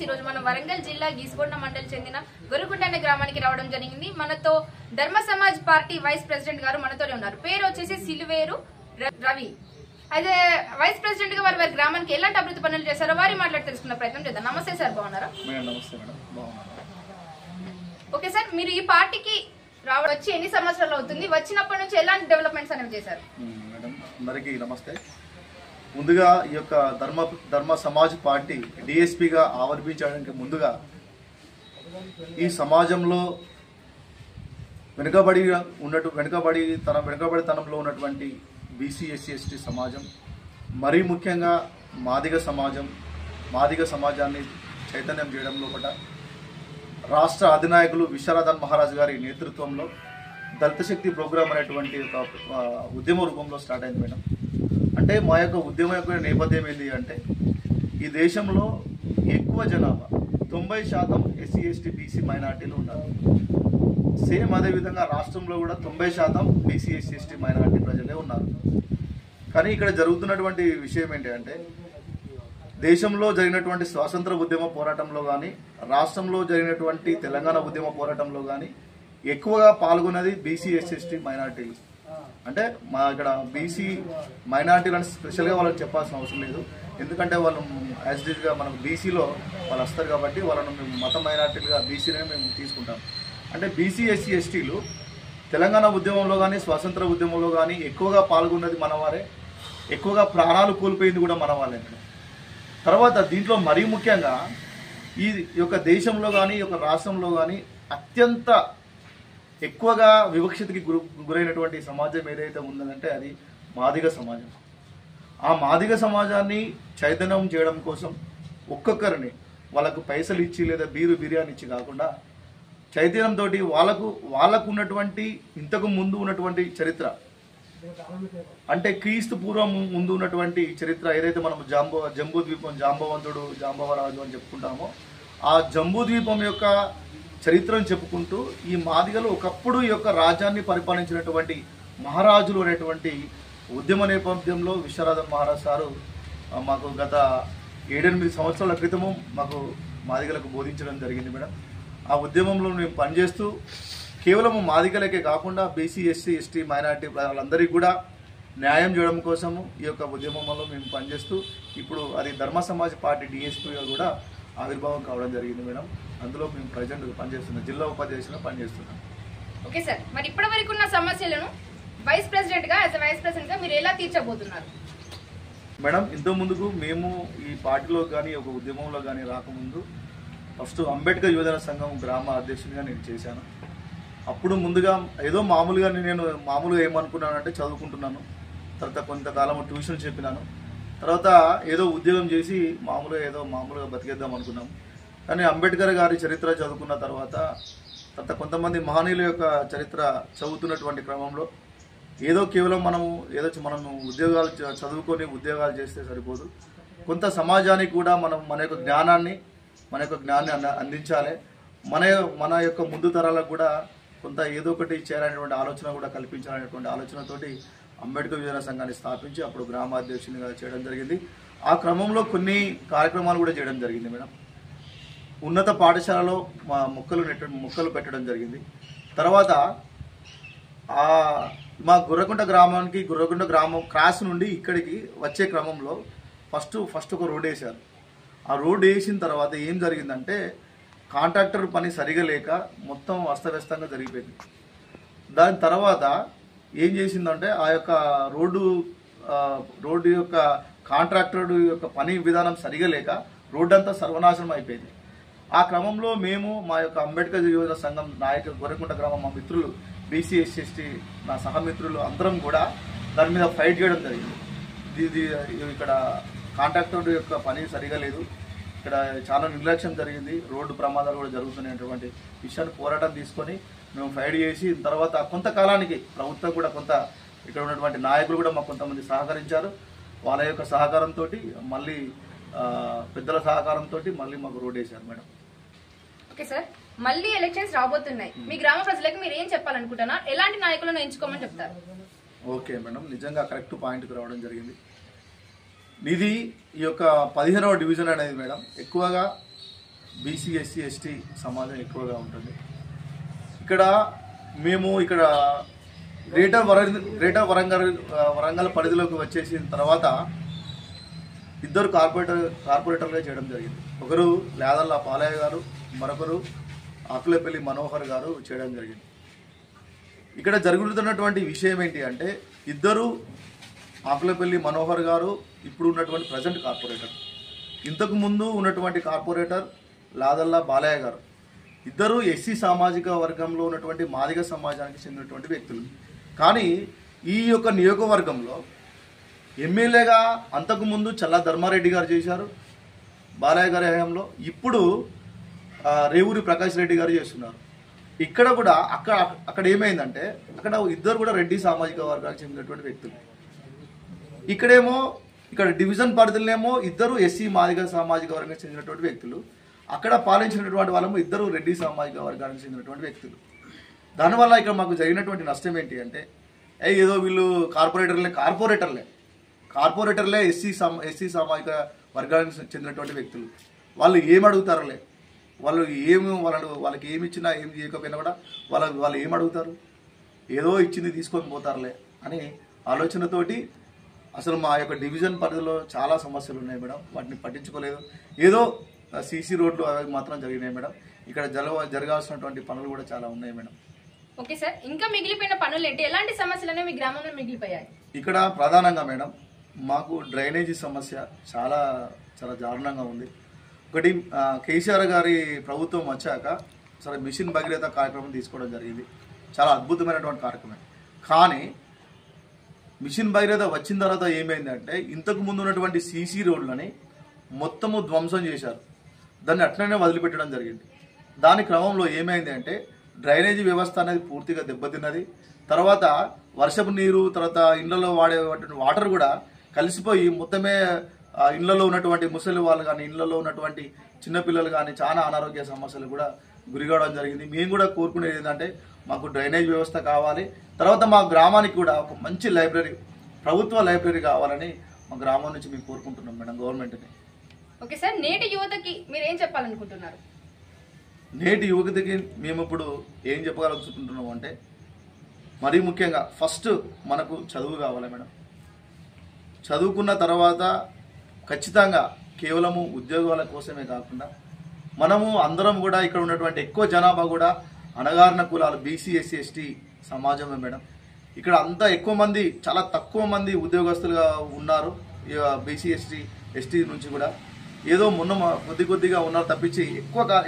ఈ రోజు మనం వరంగల్ జిల్లా గీసుకొండ మండలి చెందిన గొరుగుంట అనే గ్రామానికి రావడం జరిగింది. మనతో ధర్మ సమాజ్ పార్టీ వైస్ ప్రెసిడెంట్ గారు మనతోనే ఉన్నారు. పేరు వచ్చేసి సిలువేరు రవి. అయితే వైస్ ప్రెసిడెంట్ గా వారి గ్రామానికి ఎలాంటి అభివృద్ధి పనులు చేశారో వారి మాట్లాడి తెలుసుకున్న ప్రయత్నం చేద్దాం. నమస్తే సార్, బాగున్నారా? నమస్తే మేడం, బాగున్నారా? ఓకే సార్, మీరు ఈ పార్టీకి వచ్చి ఎన్ని సంవత్సరాలు అవుతుంది? వచ్చినప్పటి నుంచి ఎలాంటి డెవలప్మెంట్స్ అనేవి చేశారు? మేడం అందరికీ నమస్తే. ముందుగా ఈ యొక్క ధర్మ సమాజ్ పార్టీ డిఎస్పీగా ఆవిర్భించడానికి ముందుగా ఈ సమాజంలో వెనుకబడితనంలో ఉన్నటువంటి బీసీ ఎస్సీ ఎస్టీ సమాజం, మరీ ముఖ్యంగా మాదిగ సమాజాన్ని చైతన్యం చేయడంలో కూడా రాష్ట్ర అధినాయకులు విశ్వనాథన్ మహారాజ్ గారి నేతృత్వంలో దళిత శక్తి ప్రోగ్రాం అనేటువంటి ఒక ఉద్యమ రూపంలో స్టార్ట్ అయింది మేడం. అంటే మా యొక్క ఉద్యమం యొక్క నేపథ్యం ఏంటి అంటే, ఈ దేశంలో ఎక్కువ జనాభా 90% ఎస్సీ ఎస్టీ బీసీ మైనార్టీలు ఉన్నారు. సేమ్ అదేవిధంగా రాష్ట్రంలో కూడా 90% బీసీ ఎస్సీ ఎస్టీ మైనార్టీ ప్రజలే ఉన్నారు. కానీ ఇక్కడ జరుగుతున్నటువంటి విషయం ఏంటి అంటే, దేశంలో జరిగినటువంటి స్వాతంత్ర ఉద్యమ పోరాటంలో కానీ, రాష్ట్రంలో జరిగినటువంటి తెలంగాణ ఉద్యమ పోరాటంలో కానీ ఎక్కువగా పాల్గొన్నది బీసీ ఎస్సీ ఎస్టీ మైనార్టీలు. అంటే మా ఇక్కడ బీసీ మైనార్టీలను స్పెషల్గా వాళ్ళకి చెప్పాల్సిన అవసరం లేదు, ఎందుకంటే వాళ్ళు యాజ్ గా మనకు బీసీలో వాళ్ళు వస్తారు కాబట్టి వాళ్ళను మేము మత మైనార్టీలుగా బీసీనే మేము తీసుకుంటాం. అంటే బీసీ ఎస్సీ ఎస్టీలు తెలంగాణ ఉద్యమంలో కానీ స్వాతంత్ర ఉద్యమంలో కానీ ఎక్కువగా పాల్గొన్నది మనవారే, ఎక్కువగా ప్రాణాలు కోల్పోయింది కూడా మన వాళ్ళే. తర్వాత దీంట్లో మరీ ముఖ్యంగా ఈ యొక్క దేశంలో కానీ ఈ యొక్క రాష్ట్రంలో కానీ అత్యంత ఎక్కువగా వివక్షతకి గురైనటువంటి సమాజం ఏదైతే ఉందంటే అది మాదిగ సమాజం. ఆ మాదిగ సమాజాన్ని చైతన్యం చేయడం కోసం ఒక్కొక్కరిని వాళ్ళకు పైసలు ఇచ్చి లేదా బిర్యానీ ఇచ్చి కాకుండా చైతన్యంతో వాళ్ళకు ఉన్నటువంటి ఇంతకు ముందు ఉన్నటువంటి చరిత్ర, అంటే క్రీస్తు పూర్వం ముందు ఉన్నటువంటి చరిత్ర ఏదైతే మనం జంబూ ద్వీపం జాంబవంతుడు జాంబవరాజు అని చెప్పుకుంటామో, ఆ జంబూ ద్వీపం యొక్క చరిత్రను చెప్పుకుంటూ ఈ మాదిగలు ఒకప్పుడు ఈ యొక్క రాజ్యాన్ని పరిపాలించినటువంటి మహారాజులు అనేటువంటి ఉద్యమ నేపథ్యంలో విశ్వనాథన్ మహారాజ్ సారు మాకు గత 7-8 సంవత్సరాల క్రితము మాకు మాదిగలకు బోధించడం జరిగింది మేడం. ఆ ఉద్యమంలో మేము పనిచేస్తూ కేవలం మాదిగలకే కాకుండా బీసీ ఎస్సీ ఎస్టీ మైనార్టీ వాళ్ళందరికీ కూడా న్యాయం చేయడం కోసము ఈ యొక్క ఉద్యమంలో మేము పనిచేస్తూ ఇప్పుడు అది ధర్మ సమాజ్ పార్టీ డిఎస్పీగా కూడా ఆవిర్భావం కావడం జరిగింది మేడం. అందులో మేము ప్రజెంట్ పనిచేస్తున్నాం, జిల్లా ఉపాధ్యక్షులుగా పనిచేస్తున్నాం. ఓకే సార్, మరి ఇప్పటి వరకు ఉన్న సమస్యలను వైస్ ప్రెసిడెంట్ గా మీరు ఎలా తీర్చబోతున్నారు? మేడం, ఇంతకు ముందుకు మేము ఈ పార్టీలో కానీ ఒక ఉద్యమంలో కానీ రాకముందు ఫస్ట్ అంబేద్కర్ యువజన సంఘం గ్రామ అధ్యక్షునిగా నేను చేశాను. అప్పుడు ముందుగా ఏదో మామూలుగా ఏమనుకున్నానంటే చదువుకుంటున్నాను, తర్వాత కొంతకాలం ట్యూషన్ చెప్పినాను, తర్వాత ఏదో ఉద్యోగం చేసి మామూలుగా బతికేద్దాం అనుకున్నాం. కానీ అంబేద్కర్ గారి చరిత్ర చదువుకున్న తర్వాత కొంతమంది మహనీయుల యొక్క చరిత్ర చదువుతున్నటువంటి క్రమంలో కేవలం మనము ఉద్యోగాలు చదువుకొని ఉద్యోగాలు చేస్తే సరిపోదు, కొంత సమాజానికి కూడా మనం మన యొక్క జ్ఞానాన్ని అందించాలి, మన యొక్క ముందు తరాలకు కూడా కొంత ఏదో ఒకటి చేయాలనేటువంటి ఆలోచన కూడా కల్పించాలనేటువంటి ఆలోచనతోటి అంబేద్కర్ యువజన సంఘాన్ని స్థాపించి అప్పుడు గ్రామాధ్యక్షునిగా చేయడం జరిగింది. ఆ క్రమంలో కొన్ని కార్యక్రమాలు కూడా చేయడం జరిగింది మేడం. ఉన్నత పాఠశాలలో మొక్కలు పెట్టడం జరిగింది. తర్వాత మా గుర్రకుంట గ్రామం క్రాస్ నుండి ఇక్కడికి వచ్చే క్రమంలో ఫస్ట్ ఒక రోడ్ వేశారు. ఆ రోడ్ వేసిన తర్వాత ఏం జరిగిందంటే కాంట్రాక్టర్ పని సరిగా లేక మొత్తం అస్తవ్యస్తంగా జరిగిపోయింది. దాని తర్వాత ఏం చేసిందంటే ఆ యొక్క రోడ్డు యొక్క కాంట్రాక్టర్ యొక్క పని విధానం సరిగా లేక రోడ్డు అంతా సర్వనాశనం అయిపోయింది. ఆ క్రమంలో మేము మా యొక్క అంబేద్కర్ యువజన సంఘం నాయకులు గొర్రెకుంట గ్రామం మా మిత్రులు బీసీ ఎస్సీ ఎస్టీ నా సహమిత్రులు అందరం కూడా దాని మీద ఫైట్ చేయడం జరిగింది. ఇక్కడ కాంట్రాక్టర్ యొక్క పని సరిగా లేదు, ఇక్కడ చాలా నిర్లక్ష్యం జరిగింది, రోడ్డు ప్రమాదాలు కూడా జరుగుతున్నటువంటి విషయాన్ని పోరాటం తీసుకొని మేము ఫైట్ చేసి తర్వాత కొంతకాలానికి ప్రభుత్వం కూడా ఇక్కడ ఉన్నటువంటి నాయకులు కూడా మాకు కొంతమంది సహకరించారు. వాళ్ళ యొక్క సహకారంతో మళ్ళీ పెద్దల సహకారంతో మళ్ళీ మాకు రోడ్ వేశారు మేడం. ఓకే సార్, మళ్ళీ ఎలక్షన్స్ రాబోతున్నాయి, మీ గ్రామ ప్రజలకు మీరు ఏం చెప్పాలనుకుంటున్నారు? ఎలాంటి నాయకులను ఎంచుకోమని చెప్తారు? ఓకే మేడం, నిజంగా కరెక్ట్ పాయింట్కి రావడం జరిగింది. ఇది ఈ యొక్క 15వ డివిజన్ అనేది మేడం ఎక్కువగా బీసీ ఎస్సీ ఎస్టీ సమాజం ఎక్కువగా ఉంటుంది. మేము ఇక్కడ గ్రేటర్ వరంగల్ పరిధిలోకి వచ్చేసిన తర్వాత ఇద్దరు కార్పొరేటర్గా చేయడం జరిగింది. ఒకరు లేదల్ల పాలయ్య గారు, మరొకరు ఆకులపల్లి మనోహర్ గారు చేయడం జరిగింది. ఇక్కడ జరుగుతున్నటువంటి విషయం ఏంటి అంటే, ఇద్దరు ఆకులపల్లి మనోహర్ గారు ఇప్పుడు ఉన్నటువంటి ప్రజెంట్ కార్పొరేటర్, ఇంతకు ముందు ఉన్నటువంటి కార్పొరేటర్ లాదల్ల బాలయ్య గారు, ఇద్దరు ఎస్సీ సామాజిక వర్గంలో ఉన్నటువంటి మాదిగ సమాజానికి చెందినటువంటి వ్యక్తులు. కానీ ఈ యొక్క నియోజకవర్గంలో ఎమ్మెల్యేగా అంతకుముందు చల్లా ధర్మారెడ్డి గారు చేశారు బాలయ్య గారి హయాంలో, ఇప్పుడు రేవూరి ప్రకాష్ రెడ్డి గారు చేస్తున్నారు. ఇక్కడ కూడా అక్కడ ఏమైందంటే, అక్కడ ఇద్దరు కూడా రెడ్డి సామాజిక వర్గానికి చెందినటువంటి వ్యక్తులు. ఇక్కడ డివిజన్ పరిధిలోనేమో ఇద్దరు ఎస్సీ మాదిగ సామాజిక వర్గానికి చెందినటువంటి వ్యక్తులు, అక్కడ పాలించినటువంటి వాళ్ళము ఇద్దరు రెడ్డి సామాజిక వర్గానికి చెందినటువంటి వ్యక్తులు. దానివల్ల ఇక్కడ మాకు జరిగినటువంటి నష్టం ఏంటి అంటే, ఏదో వీళ్ళు కార్పొరేటర్లే ఎస్సీ సామాజిక వర్గానికి చెందినటువంటి వ్యక్తులు, వాళ్ళు ఏమడుగుతారులే, వాళ్ళకి ఏమి ఇచ్చినా ఏం చేయకపోయినా కూడా వాళ్ళు ఏం అడుగుతారు, ఏదో ఇచ్చింది తీసుకొని పోతారులే అని ఆలోచనతోటి అసలు మా యొక్క డివిజన్ పరిధిలో చాలా సమస్యలు ఉన్నాయి మేడం. వాటిని పట్టించుకోలేదు. ఏదో సీసీ రోడ్లు అవి మాత్రం జరిగినాయి మేడం. ఇక్కడ జరగాల్సినటువంటి పనులు కూడా చాలా ఉన్నాయి మేడం. ఓకే సార్, ఇంకా మిగిలిపోయిన పనులు ఏంటి? ఎలాంటి సమస్యలు మీ గ్రామంలో మిగిలిపోయాయి? ఇక్కడ ప్రధానంగా మేడం మాకు డ్రైనేజీ సమస్య చాలా చాలా దారుణంగా ఉంది. ఒకటి, కేసీఆర్ గారి ప్రభుత్వం వచ్చాక సరే మిషన్ భగీరథ కార్యక్రమం తీసుకోవడం జరిగింది. చాలా అద్భుతమైనటువంటి కార్యక్రమం. కానీ మిషన్ భగీరథ వచ్చిన తర్వాత ఏమైందంటే, ఇంతకు ముందు ఉన్నటువంటి సీసీ రోడ్లని మొత్తము ధ్వంసం చేశారు. దాన్ని అట్లనే వదిలిపెట్టడం జరిగింది. దాని క్రమంలో ఏమైంది అంటే, డ్రైనేజీ వ్యవస్థ అనేది పూర్తిగా దెబ్బతిన్నది. తర్వాత వర్షపు నీరు, తర్వాత ఇళ్లలో వాడేటువంటి వాటర్ కూడా కలిసిపోయి మొత్తమే ఇళ్లలో ఉన్నటువంటి ముసలి వాళ్ళు కానీ, ఇళ్లలో ఉన్నటువంటి చిన్నపిల్లలు కానీ చాలా అనారోగ్య సమస్యలు కూడా గురికావడం జరిగింది. మేము కూడా కోరుకునేది ఏంటంటే, మాకు డ్రైనేజ్ వ్యవస్థ కావాలి. తర్వాత మా గ్రామానికి కూడా ఒక మంచి లైబ్రరీ, ప్రభుత్వ లైబ్రరీ కావాలని మా గ్రామం నుంచి మేము కోరుకుంటున్నాం మేడం గవర్నమెంట్ని. ఓకే సార్, నేటి యువతకి మీరు ఏం చెప్పాలనుకుంటున్నారు? నేటి యువతకి మేము ఇప్పుడు ఏం చెప్పగలుగుతున్నాం అంటే, మరీ ముఖ్యంగా ఫస్ట్ మనకు చదువు కావాలి మేడం. చదువుకున్న తర్వాత ఖచ్చితంగా కేవలము ఉద్యోగాల కోసమే కాకుండా మనము అందరం కూడా ఇక్కడ ఉన్నటువంటి ఎక్కువ జనాభా కూడా అణగారిన కులాలు బీసీ ఎస్సీ ఎస్టీ సమాజమే మేడం. ఇక్కడ అంతా ఎక్కువ మంది, చాలా తక్కువ మంది ఉద్యోగస్తులుగా ఉన్నారు బీసీ ఎస్టీ నుంచి కూడా. ఏదో మొన్న కొద్దిగా ఉన్నారు తప్పించి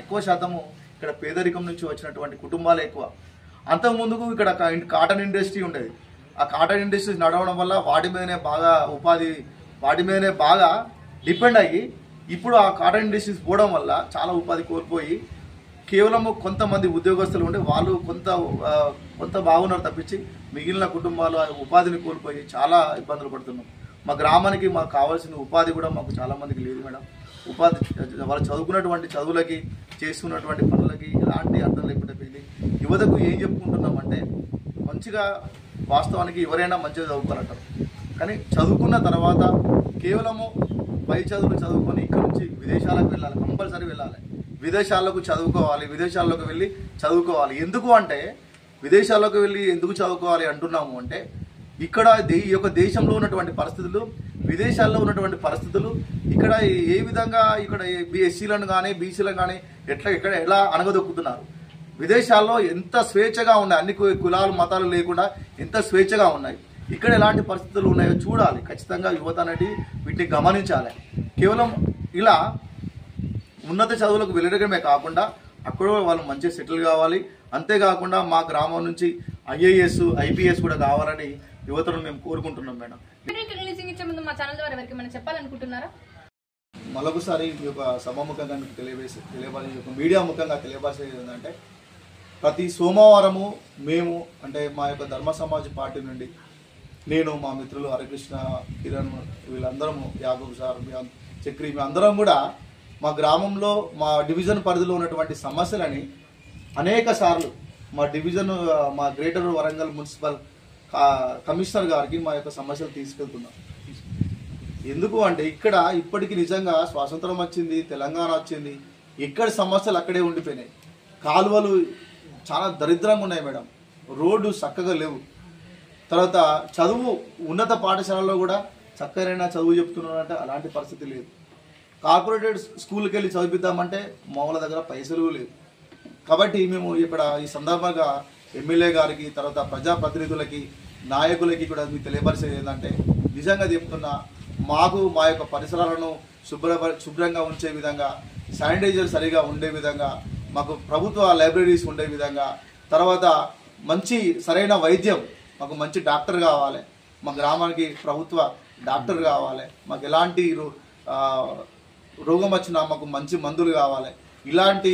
ఎక్కువ శాతము ఇక్కడ పేదరికం నుంచి వచ్చినటువంటి కుటుంబాలే ఎక్కువ. అంతకుముందుకు ఇక్కడ కాటన్ ఇండస్ట్రీ ఉండేది. ఆ కాటన్ ఇండస్ట్రీ నడవడం వల్ల వాటి మీదనే బాగా డిపెండ్ అయ్యి, ఇప్పుడు ఆ కాటన్ ఇండస్ట్రీస్ పోవడం వల్ల చాలా ఉపాధి కోల్పోయి కేవలం కొంతమంది ఉద్యోగస్తులు ఉండి వాళ్ళు కొంత బాగున్నారు తప్పించి మిగిలిన కుటుంబాలు ఉపాధిని కోల్పోయి చాలా ఇబ్బందులు పడుతున్నాం. మా గ్రామానికి మాకు కావాల్సిన ఉపాధి కూడా మాకు చాలా మందికి లేదు మేడం. ఉపాధి వాళ్ళు చదువుకున్నటువంటి చదువులకి, చేసుకున్నటువంటి పనులకి ఎలాంటి అర్థం లేకుండా పోయింది. యువతకు ఏం చెప్పుకుంటున్నామంటే, మంచిగా వాస్తవానికి ఎవరైనా మంచిగా చదువుకోవాలంటారు, కానీ చదువుకున్న తర్వాత కేవలము పై చదువులు చదువుకొని ఇక్కడ నుంచి విదేశాలకు వెళ్ళాలి, కంపల్సరీ వెళ్ళాలి. విదేశాలకు విదేశాల్లోకి వెళ్ళి చదువుకోవాలి. ఎందుకు అంటే, విదేశాల్లోకి వెళ్ళి ఎందుకు చదువుకోవాలి అంటున్నాము అంటే, ఇక్కడ ఈ యొక్క దేశంలో ఉన్నటువంటి పరిస్థితులు, విదేశాల్లో ఉన్నటువంటి పరిస్థితులు, ఇక్కడ ఏ విధంగా ఇక్కడ ఎస్సీలను కానీ బీసీలను కానీ ఎలా అణగదొక్కుతున్నారు. విదేశాల్లో ఎంత స్వేచ్ఛగా ఉన్నాయి, అన్ని కులాలు మతాలు లేకుండా ఎంత స్వేచ్ఛగా ఉన్నాయి. ఇక్కడ ఎలాంటి పరిస్థితులు ఉన్నాయో చూడాలి. ఖచ్చితంగా యువత అనేది వీటిని గమనించాలి. కేవలం ఇలా ఉన్నత చదువులకు వెళ్ళడమే కాకుండా అక్కడ వాళ్ళు మంచిగా సెటిల్ కావాలి. అంతేకాకుండా మా గ్రామం నుంచి IAS, IPS కూడా కావాలని యువతను మేము కోరుకుంటున్నాం మేడం. చెప్పాలనుకుంటున్నారా? మరొకసారి ఈ యొక్క సభాముఖంగా మీడియా ముఖంగా తెలియపరిచేది ఏంటంటే, ప్రతి సోమవారము మేము అంటే మా యొక్క ధర్మ సమాజ్ పార్టీ నుండి నేను, మా మిత్రులు హరికృష్ణ, కిరణ్, వీళ్ళందరము, యాగూబ్ సార్, చక్రి, మేమందరం కూడా మా గ్రామంలో మా డివిజన్ పరిధిలో ఉన్నటువంటి సమస్యలని అనేక సార్లు మా గ్రేటర్ వరంగల్ మున్సిపల్ కమిషనర్ గారికి మా యొక్క సమస్యలు తీసుకెళ్తున్నాం. ఎందుకు అంటే, ఇక్కడ ఇప్పటికి నిజంగా స్వాతంత్రం వచ్చింది, తెలంగాణ వచ్చింది, ఎక్కడి సమస్యలు అక్కడే ఉండిపోయినాయి. కాలువలు చాలా దరిద్రంగా ఉన్నాయి మేడం, రోడ్డు చక్కగా లేవు. తర్వాత చదువు ఉన్నత పాఠశాలలో కూడా చక్కనైనా చదువు చెప్తున్నారంటే అలాంటి పరిస్థితి లేదు. కార్పొరేటెడ్ స్కూల్కి వెళ్ళి చదివిద్దామంటే మామూల దగ్గర పైసలు లేవు. కాబట్టి మేము ఇక్కడ ఈ సందర్భంగా ఎమ్మెల్యే గారికి, తర్వాత ప్రజాప్రతినిధులకి, నాయకులకి కూడా మీకు తెలియపరిచేది ఏంటంటే, నిజంగా చెప్తున్నా, మాకు మా యొక్క పరిసరాలను శుభ్రంగా ఉంచే విధంగా, శానిటైజర్ సరిగా ఉండే విధంగా, మాకు ప్రభుత్వ లైబ్రరీస్ ఉండే విధంగా, తర్వాత మంచి సరైన వైద్యం, మాకు మంచి డాక్టర్ కావాలి, మా గ్రామానికి ప్రభుత్వ డాక్టర్ కావాలి, మాకు ఎలాంటి రోగం వచ్చినా మాకు మంచి మందులు కావాలి, ఇలాంటి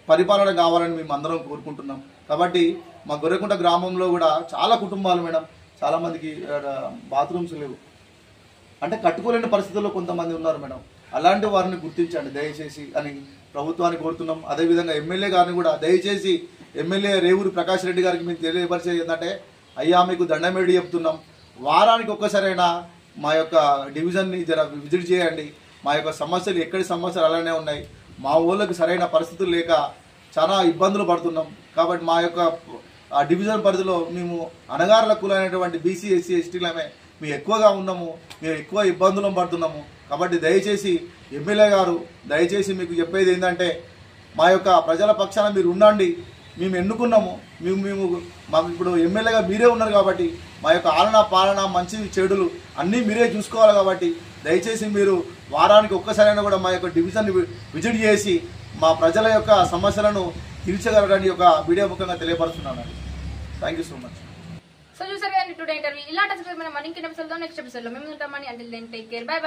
పరిపాలన కావాలని మేము అందరం కోరుకుంటున్నాం. కాబట్టి మా గొర్రెకుంట గ్రామంలో కూడా చాలా కుటుంబాలు మేడం, చాలామందికి బాత్రూమ్స్ లేవు, అంటే కట్టుకోలేని పరిస్థితుల్లో కొంతమంది ఉన్నారు మేడం. అలాంటి వారిని గుర్తించండి దయచేసి అని ప్రభుత్వాన్ని కోరుతున్నాం. అదేవిధంగా ఎమ్మెల్యే గారిని కూడా దయచేసి, ఎమ్మెల్యే రేవూరి ప్రకాష్ రెడ్డి గారికి మేము తెలియపరిచేది ఏంటంటే, అయ్యా మీకు దండమేడి చెప్తున్నాం, వారానికి ఒక్కసారైనా మా యొక్క డివిజన్ని జర విజిట్ చేయండి. మా యొక్క సమస్యలు ఎక్కడి సమస్యలు అలానే ఉన్నాయి, మా ఊళ్ళకి సరైన పరిస్థితులు లేక చాలా ఇబ్బందులు పడుతున్నాం. కాబట్టి మా యొక్క డివిజన్ పరిధిలో మేము అణగారుల కులైనటువంటి బీసీ, ఎస్సీ, ఎస్టీలమే మేము ఎక్కువగా ఉన్నాము, మేము ఎక్కువ ఇబ్బందులు పడుతున్నాము. కాబట్టి దయచేసి ఎమ్మెల్యే గారు, దయచేసి మీకు చెప్పేది ఏంటంటే, మా యొక్క ప్రజల పక్షాన మీరు ఉండండి. మేము ఎన్నుకున్నాము, మాకు ఇప్పుడు ఎమ్మెల్యేగా మీరే ఉన్నారు కాబట్టి మా యొక్క ఆలన పాలన మంచి చెడులు అన్నీ మీరే చూసుకోవాలి. కాబట్టి దయచేసి మీరు వారానికి ఒక్కసారైనా కూడా మా యొక్క డివిజన్ని విజిట్ చేసి మా ప్రజల యొక్క సమస్యలను తీర్చగలరని ఒక వీడియో ముఖంగా తెలియపరుస్తున్నాను. Thank you so much. So చూసారు కదండి టుడే ఇంటర్వ్యూ. ఇలాంటి మన మనీ ఎపిసోడ్ నెక్స్ట్ ఎపిసోడ్ లో మేము ఉంటామని. Until then take care, bye by.